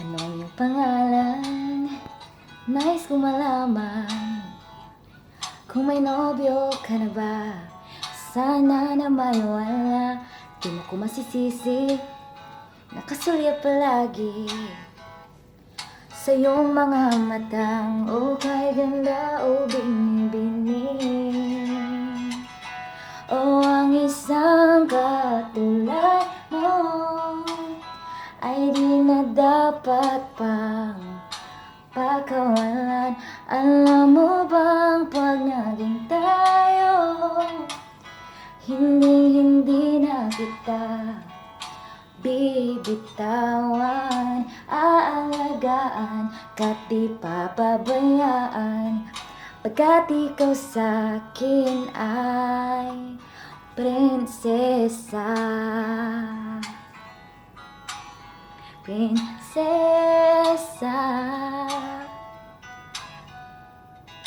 Ano ang iyong pangalan? Nais kong malaman kung may nobyo ka na ba. Sana na may wala, di mo ko masisisi, nakasulya palagi sa iyong mga matang. O kay ganda o binibini, o ang isang katulad mo ay di na dapat pang pakawalan. Alam mo bang pag naging tayo, hindi na kita bibitawan. Aalagaan ka't di papabayaan, pagkat ikaw sa'kin ay prinsesa. Prinsesa.